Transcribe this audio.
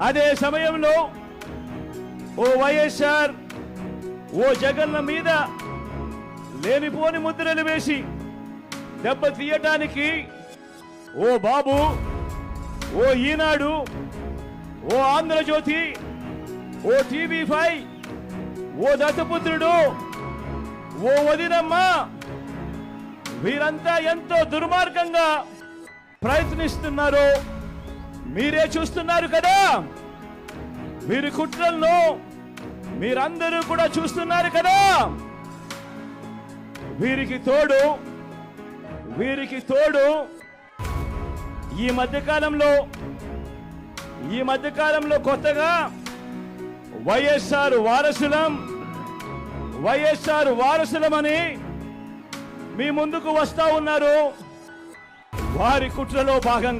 అదే సమయంలో ఓ వైఎస్ఆర్ ఓ జగన్ల మీద లేనిపోని ముద్రలు వేసి దెబ్బ తీయటానికి ఓ బాబు, ఓ ఈనాడు, ఓ ఆంధ్రజ్యోతి, ఓ TV5, ఓ దత్తపుత్రుడు, ఓ వదినమ్మ, వీరంతా ఎంతో దుర్మార్గంగా ప్రయత్నిస్తున్నారు. మీరే చూస్తున్నారు కదా. వీరి కుట్రలను మీరందరూ కూడా చూస్తున్నారు కదా. వీరికి తోడు ఈ మధ్యకాలంలో కొత్తగా వైఎస్ఆర్ వారసులమని మీ ముందుకు వస్తా ఉన్నారు. వారి కుట్రలో భాగంగా